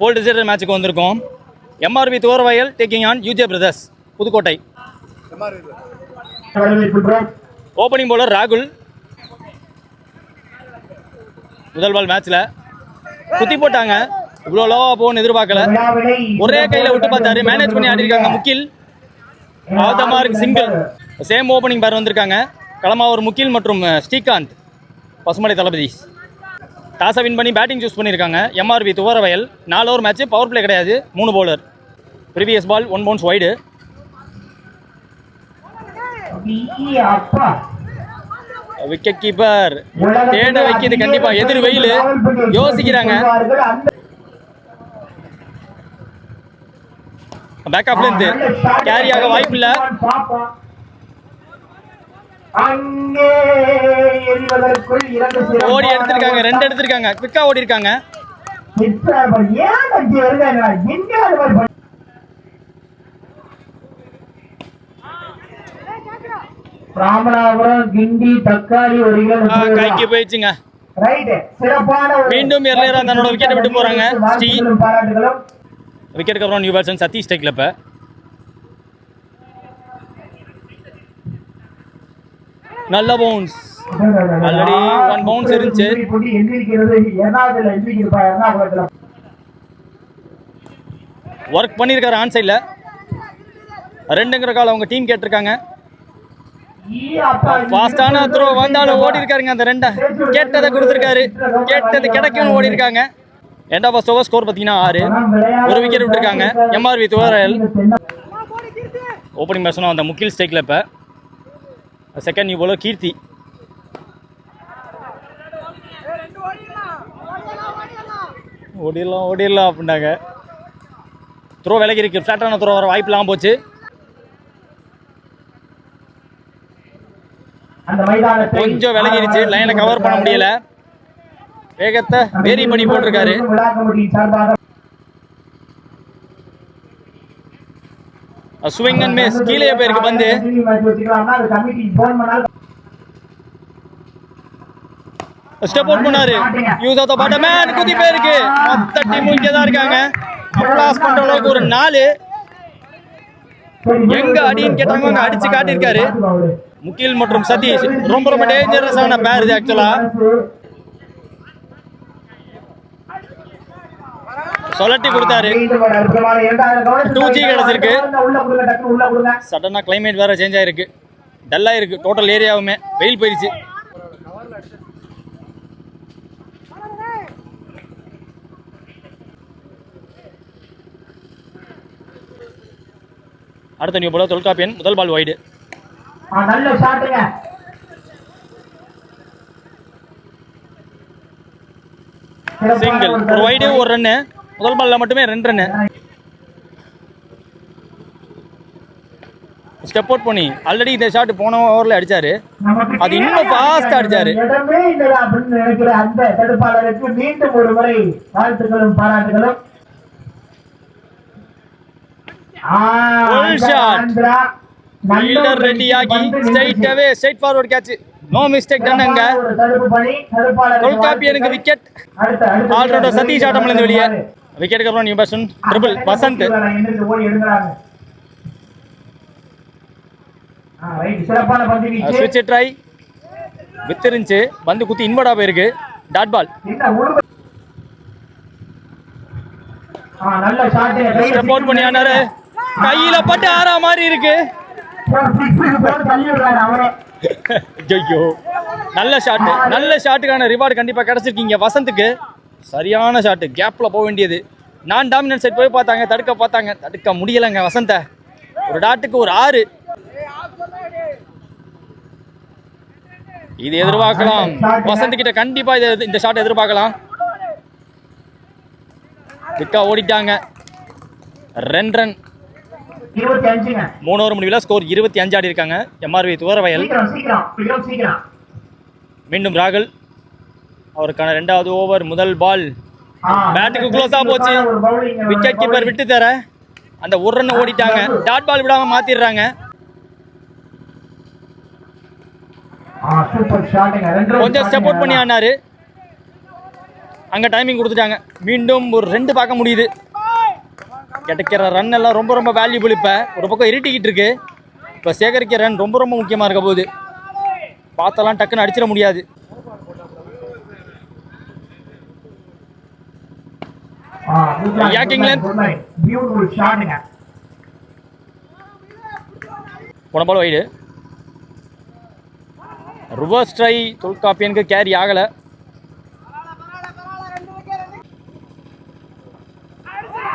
போல் decider மேட்சுக்கு வந்திருக்கோம். MRV Thuvaravayal taking on UJ Brothers Pudukkottai. Opening bowler ராகுல். முதல் பால் மேட்ச்ல குத்தி போட்டாங்க. இவ்வளோ லோவா போகணும்னு எதிர்பார்க்கல. ஒரே கையில் விட்டு பார்த்தாரு. மேனேஜ் பண்ணி ஆடிருக்காங்க Mukkil. All the mark single. Same opening pair வந்திருக்காங்க. களமாவூர் முக்கில் மற்றும் ஸ்ரீகாந்த் பசுமலை தளபதி. டாஸை வின் பண்ணி பேட்டிங் சூஸ் பண்ணியிருக்காங்க. MRV Thuvaravayal 4 over match. Power play கிடையாது. 3 bowler. Previous ball 1 bounce wide. Wicket keeper தேட வைக்கிது. கண்டிப்பா எதிர் வெயில் யோசிக்கிறாங்க. பேக் ஆஃப்ல இருந்து கேரி ஆக வாய்ப்பு இல்ல. ஓடி எடுத்திருக்காங்க. 2 எடுத்திருக்காங்க. குவிக்கா ஓடி இருக்காங்க. ராமநாதபுரம் கிண்டி தக்காளி ஒரு கிலோ கைக்கு போயிடுச்சுங்க. மீண்டும் எர்லியரா தன்னோட விக்கெட்டை விட்டு போறாங்க. விக்கெட்டுக்கு அப்புறம் நியூ பேட்ஸ்மேன் சதீஷ் டெக்ல. இப்ப நல்ல பவுன்ஸ். ஆல்ரெடி 1 பவுன்ஸ் இருந்துச்சு. ஒர்க் பண்ணியிருக்காரு ஆன் சைடில். 2ங்கிற கால் அவங்க டீம் கேட்டிருக்காங்க. ஃபாஸ்டான த்ரோ வந்தாலும் ஓடி இருக்காருங்க. அந்த 2 கேட்டதை கொடுத்துருக்காரு. கேட்டது கிடைக்கும்னு ஓடி இருக்காங்க. End of first over score பார்த்தீங்கன்னா 6. ஒரு விக்கெட் விட்டுருக்காங்க. எம்ஆர்வி துவரவயல். ஓப்பனிங் பேட்ஸ்மேன் அந்த முக்கில் ஸ்டேக்கில். இப்போ செகண்ட் நியூ பவுலர் கீர்த்தி. ஓடிடலாம் அப்படின்னாங்க. த்ரோ விலகி இருக்கு. ஃப்ளாட்டான த்ரோ வர வாய்ப்புலாம் போச்சு. கொஞ்சம் விலகிருச்சு. லைனை கவர் பண்ண முடியல. வேகத்தை வேரி பண்ணி போட்டிருக்காரு. Swing and miss. கீழே போயிருக்கு பந்து. ஸ்டெப் அவுட் பண்ணாரு. யூஸ் ஆஃப் தி பாட்டம் குதி போயிருக்கு. மொத்த டீம் இங்கே தான் இருக்காங்க. அப்ளாஸ் பண்ற அளவுக்கு ஒரு 4. எங்க அடின்னு கேட்டாங்க. அங்க அடிச்சு காட்டியிருக்காரு. முகில் மற்றும் சதீஷ் ரொம்ப டேஞ்சரஸான பேர் இது. ஆக்சுவலா சொல்லட்டி கொடுத்தாரு. 2G கிடைச்சிருக்கு. சடனா கிளைமேட் வேற சேஞ்ச் ஆயிருக்கு. டல்லா இருக்கு டோட்டல் ஏரியாவுமே. வெயில் போயிருச்சு. அடுத்த நியூ பால் தொல்காப்பியன். முதல் பால் வைடு. நல்ல ஷாட்டுங்க. சிங்கிள். ஒரு வைடு ஒரு ரன்னு. முதல் பால்ல மட்டுமே 2 ரன்னு. ஸ்டெப் அவுட் பண்ணி ஆல்ரெடி இந்த ஷாட் போன ஓவர்ல அடிச்சாரு. அது இன்னும் ஃபாஸ்டா அடிச்சாரு. இடமே இல்லை அப்படின்னு நினைக்கிற அந்த தடுப்பாளருக்கு மீண்டும் ஒரு முறை வாழ்த்துக்களும் பாராட்டுகளும். Full shot. ஃபீல்டர் ரெடியாகி straight away straight forward catch. No mistake டன்னங்க. தொல்காப்பியனுக்கு விக்கெட். ஆல்ரவுண்டர் சதீஷ் ஆட்டம்ல இருந்து வெளியே. விக்கெட்டுக்கு அப்புறம் நியூ பேட்ஸ்மேன் ட்ரிபிள் வசந்த். ஸ்விட்ச் ட்ரை வித்திருந்துச்சு. பந்து குத்தி இன்வர்டா போயிருக்கு. Dot ball. ஸ்டெப் அவுட் பண்ணி ஆனாரு. கையில பட்டு ஆறா மாதிரி இருக்கு. ஐயோ நல்ல ஷாட். நல்ல ஷாட்டுக்கான ரிவார்டு கண்டிப்பா கிடைச்சிருக்கீங்க வசந்துக்கு. சரியான ஷாட்டு. கேப்ல போக வேண்டியது. நான் டாமினன்ட் சைட் போய் பார்த்தாங்க. தடுக்க பார்த்தாங்க. தடுக்க முடியலைங்க வசந்த. ஒரு டாட்டுக்கு ஒரு 6. இது எதிர்பார்க்கலாம். வசந்த் கிட்ட கண்டிப்பா இந்த ஷாட் எதிர்பார்க்கலாம். விக்கா ஓடிட்டாங்க. 2 ரன். 3 ஓவர் முடிவில் ஸ்கோர் 25 ஆடி இருக்காங்க. எம்ஆர்வி துவரவயல். மீண்டும் ராகுல். அவருக்கான 2வது ஓவர். முதல் பால் பேட்டுக்கு க்ளோஸா போச்சு. விக்கெட் கீப்பர் விட்டு தர அந்த 1 ரன் ஓடிட்டாங்க. டாட் பால் விடாம மாத்திடுறாங்க. கொஞ்சம் ஸ்டெப் அவுட் பண்ணி ஆனாரு. அங்கே டைமிங் கொடுத்துட்டாங்க. மீண்டும் ஒரு 2 பார்க்க முடியுது. கிடைக்கிற ரன் எல்லாம் ரொம்ப ரொம்ப வேல்யூபிள். இப்போ ஒரு பக்கம் இருட்டிக்கிட்டு இருக்கு. இப்போ சேகரிக்கிற ரன் ரொம்ப ரொம்ப முக்கியமாக இருக்க போகுது. பார்த்தெல்லாம் டக்குன்னு அடிச்சிட முடியாது. போன பால் வைடு. ரிவர்ஸ் ட்ரை தொல்காப்பியனுக்கு கேரி ஆகலை.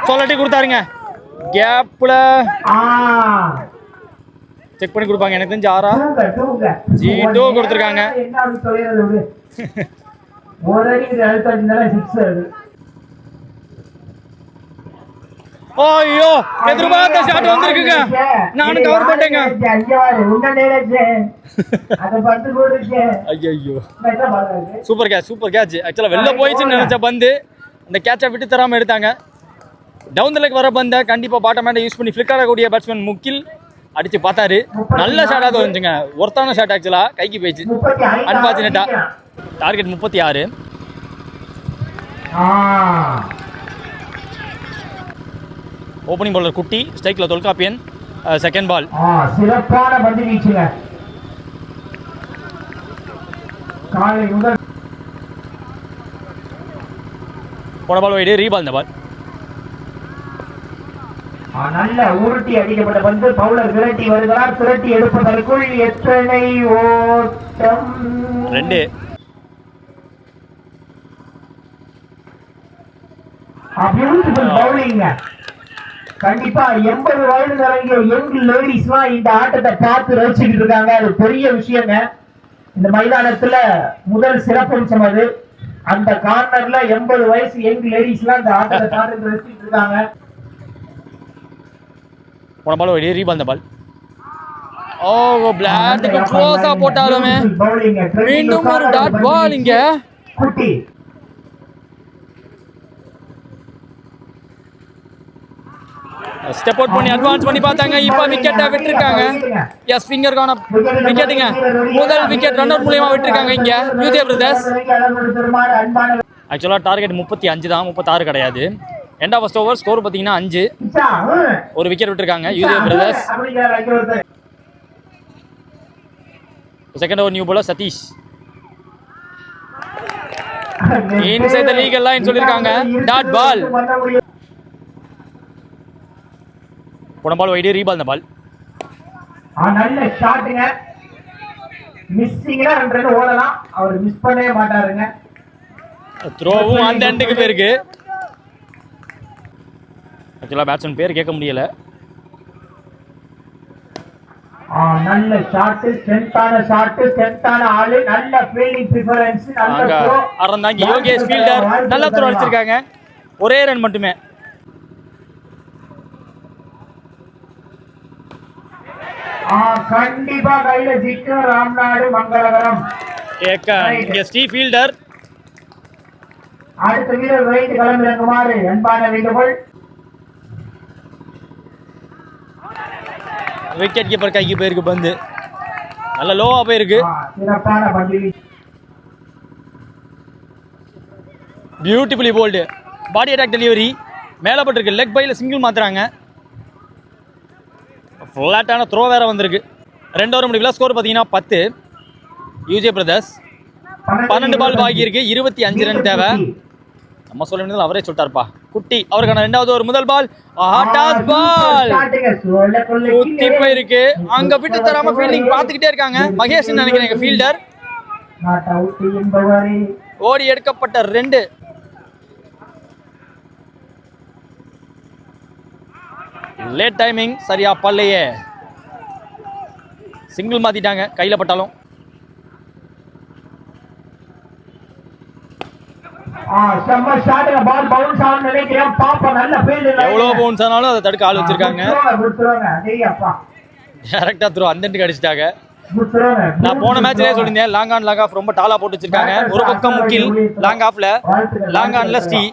சொல்லட்டி கொடுத்தாருங்க. கேப்ல செக் பண்ணி கொடுப்பாங்க. எனக்கு தெரிஞ்சு 6 G2 கொடுத்துருக்காங்க. ஐயோ எதிர்பார்த்த ஷாட் வந்திருக்குங்க. நானும் கவர் பண்ணிட்டேங்க. ஐயோ சூப்பர் கேட்ச். ஆக்சுவலா வெளில போயிடுச்சுன்னு நினைச்ச பந்து அந்த கேட்சை விட்டு தராம எடுத்தாங்க. டவுன் த லெக் வர பந்தை கண்டிப்பா பாட்டம் ஹேண்டை யூஸ் பண்ணி ஃபிளிக் ஆகக்கூடிய பேட்ஸ்மேன் முகில் அடிச்சு பார்த்தாரு. நல்ல ஷாட்டாக வந்துச்சுங்க. ஒர்த்தான ஷாட். ஆக்சுவலா கைக்கு போயிடுச்சு. அன்பார்ச்சுனேட்டா. டார்கெட் 36. ஓப்பனிங் பவுலர் குட்டி, ஸ்ட்ரைக்ல தொல்காப்பியன். Second ball. சிறப்பான பந்து வீச்சுங்க. காலை முதல் போன பால் வைடு. ரீபால் இந்த பால். நல்ல உருட்டி அடிக்கப்பட்ட பந்து. பவுலர் விரட்டி வருகிறார். திரட்டி எடுப்பதற்குள் எத்தனை ஓட்டம். 2. Beautiful bowling. கண்டிப்பா 80 வயது நிரம்பிய யங் லேடிஸ்லாம் இந்த ஆட்டத்தை பார்த்து ரசிச்சுட்டு இருக்காங்க. அது பெரிய விஷயங்க. இந்த மைதானத்துல முதல் சிறப்பம்சம் அது. அந்த கார்னர்ல 80 வயசு யங் லேடிஸ்லாம் இந்த ஆட்டத்தை பார்த்து ரசிச்சுட்டு இருக்காங்க. போன பால் வைடு. ரீபால் இந்த பால். ஓ பிளாட்டுக்கு க்ளோஸா போட்டாலுமே மீண்டும் ஒரு டாட் பால். இங்க குட்டி ஸ்டெப் அவுட் பண்ணி அட்வான்ஸ் பண்ணி பார்த்தாங்க. இப்போ விக்கெட்டை விட்டுருக்காங்க. எஸ் ஃபிங்கர் கான விக்கெட்டுங்க. முதல் விக்கெட் ரன் அவுட் மூலமா விட்டுருக்காங்க இங்க யூஜே பிரதர்ஸ். ஆக்சுவலா டார்கெட் 35 தான், 36 கிடையாது. End of first over score பார்த்தீங்கன்னா 5. ஒரு விக்கெட் விட்டுருக்காங்க UJ Brothers. Second over new bowler Sathish. Inside the legal line சொல்லிருக்காங்க. Dot ball. போன பால் வைடு. ரீபால் இந்த பால். நல்ல ஷாட்டுங்க. மிஸ்ஸிங்கா 2 ரன் ஓடலாம். அவர் மிஸ் பண்ணவே மாட்டாருங்க. த்ரோவும் அந்த எண்டுக்கு போயிருக்கு. ஆக்சுவலா பேட்ஸ்மேன் பேர் கேட்க முடியல. நல்ல ஷாட். ஸ்ட்ரென்த்தான ஆளு. நல்ல ஃபீல்டிங் பிரிஃபரன்ஸ். நல்ல த்ரோ. அரந்தாங்கி யோகேஷ் ஃபீல்டர் நல்ல த்ரோ அடிச்சிருக்காங்க. ஒரே ரன் மட்டுமே. கண்டிப்பா கையில சிக்கு. ராம்நாடு மங்களகரம். இங்க ஸ்டீவ் ஃபீல்டர். அடுத்த வீரர் வைத்து களமிறங்குமாறு அன்பான வேண்டுகோள். விக்கெட் கீப்பர் கைக்கு போயிருக்கு பந்து. நல்ல லோவா போயிருக்கு. சிறப்பான பந்து. Beautifully bowled. Body attack delivery மேல பட்டிருக்கு. லெக் பைல சிங்கிள் மாத்துறாங்க. ஃபிளாட்டான த்ரோ வேற வந்திருக்கு. 2 ஓவர் முடிவில் ஸ்கோர் பார்த்தீங்கன்னா 10. யூஜே பிரதர்ஸ் 12 பால் பாக்கி இருக்கு. 25 ரன் தேவை. நம்ம சொல்ல வேண்டியது அவரே சொல்லிட்டாருப்பா. குட்டி அவருக்கான 2வது ஓவர் முதல் பால். டாஸ் பால் குத்தி போயிருக்கு. அங்க விட்டு தராம ஃபீல்டிங் பார்த்துக்கிட்டே இருக்காங்க. மகேஷ் நினைக்கிறேன் ஃபீல்டர். ஓடி எடுக்கப்பட்ட 2. லேட் டைமிங் சரியா பல்லையே. சிங்கிள் மாத்திட்டாங்க கையில பட்டாலும். எவ்வளவு பவுன்ஸ் ஆனாலும் அதை தடுக்க ஆள் வச்சிருக்காங்க. டைரக்டா த்ரோ அந்த எண்டுக்கு அடிச்சிட்டாங்க. நான் போன மேட்ச்லயே சொல்லியிருந்தேன் லாங் ஆன் லாங் ஆஃப் ரொம்ப டாலா போட்டு வச்சிருக்காங்க. ஒரு பக்கம் முக்கில் லாங் ஆஃப்ல, லாங் ஆன்ல ஸ்டீ.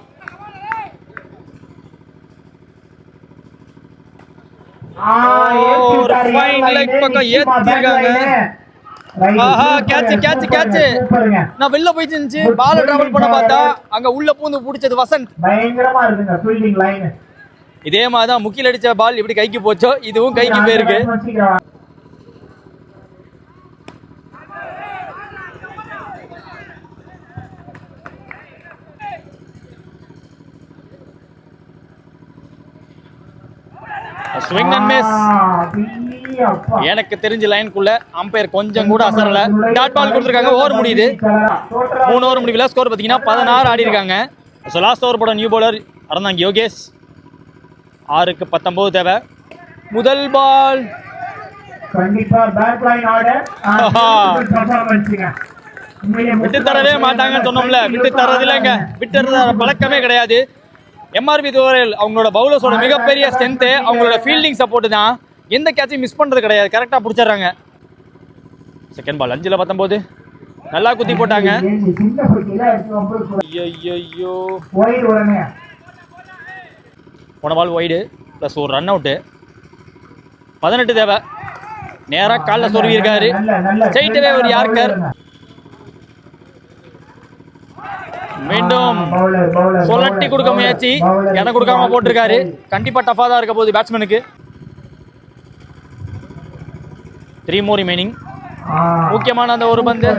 ஒரு ஃபைன் லெக் பக்கம் ஏத்திருக்காங்க. ஆஹா, catch. நான் வெளில போயிட்டு இருந்துச்சு, பால் டிராவல் பண்ண பார்த்தா அங்க உள்ள பூந்து புடிச்சது வசந்த். பயங்கரமா இருக்குங்க ஃபீல்டிங் லைன். இதே மாதிரி தான் முக்கில் அடிச்ச பால் எப்படி கைக்கு போச்சோ இதுவும் கைக்கு போயிருக்கு. Swing and miss. எனக்கு தெரிஞ்ச லைனுக்குள்ள அம்பையர் கொஞ்சம் கூட அசரல. டாட் பால் கொடுத்துருக்காங்க. ஓவர் முடியுது. 3 ஓவர் முடிவில் ஸ்கோர் பார்த்தீங்கன்னா 16 ஆடி இருக்காங்க. ஸோ லாஸ்ட் ஓவர் போட நியூ பவுலர் அறந்தாங்க யோகேஷ். 6க்கு 19 தேவை. முதல் பால் விட்டு தரவே மாட்டாங்கன்னு சொன்னோம்ல, விட்டு தரது இல்லைங்க. விட்டு தர பழக்கமே கிடையாது. எம்ஆர்பி துவரையில் அவங்களோட பவுலர்ஸோட மிகப்பெரிய ஸ்ட்ரென்த்து அவங்களோட ஃபீல்டிங் சப்போர்ட் தான். எந்த கேட்சையும் மிஸ் பண்ணுறது கிடையாது, கரெக்டாக பிடிச்சிடுறாங்க. செகண்ட் பால் 5ல் 19 நல்லா குத்தி போட்டாங்க. ஐயோ, போன பால் ஒய்டு ப்ளஸ் ஒரு ரன் அவுட்டு. 18 தேவை. நேராக காலில் சொருவி இருக்காரு. ஸ்ட்ரெயிட்டவே ஒரு யார்கர். மீண்டும் சொல்லட்டி கொடுக்க முயற்சி, எனக்கு கொடுக்காம போட்டிருக்காரு. கண்டிப்பா டஃபா தான் இருக்க போகுது பேட்ஸ்மேனுக்கு. 3 more remaining. முக்கியமான அந்த ஒரு பந்து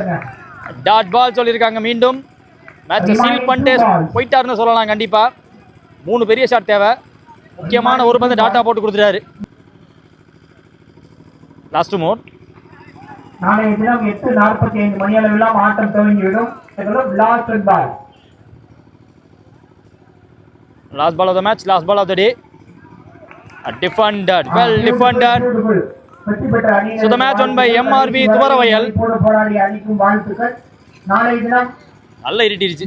டாட் பால் சொல்லியிருக்காங்க. மீண்டும் மேட்சை சீல் பண்ணிட்டு போயிட்டாருன்னு சொல்லலாம். கண்டிப்பா 3 பெரிய ஷாட் தேவை. முக்கியமான ஒரு பந்து டாட்டா போட்டு கொடுத்துட்டாரு. லாஸ்ட் மோர். நாளைய தினம் 8:45 மணி அளவில் ஆட்டம் துவங்கிவிடும். Last ball of the match, last ball of the day. Defended, well defended. So the match won by MRV Thuvaravayal. நல்ல இருட்டிருச்சு.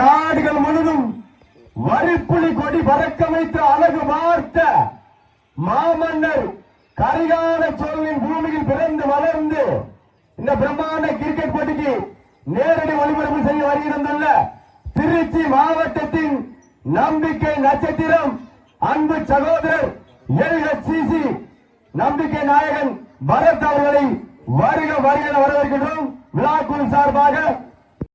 நாடுகள் முழுதும் வரிப்புலி கொடி பறக்க வைத்து அழகு பார்த்த மாமன்னர் கரிகால சோழனின் பூமியில் பிறந்து வளர்ந்து இந்த பிரம்மாண்ட கிரிக்கெட் போட்டிக்கு நேரடி ஒளிபரப்பு செய்ய வருகிறதுள்ள திருச்சி மாவட்டத்தின் நம்பிக்கை நட்சத்திரம் அன்பு சகோதரர் LHCC நம்பிக்கை நாயகன் பரத் அவர்களை வருக வருக வரவேற்கின்றோம். விழாக்குழு சார்பாக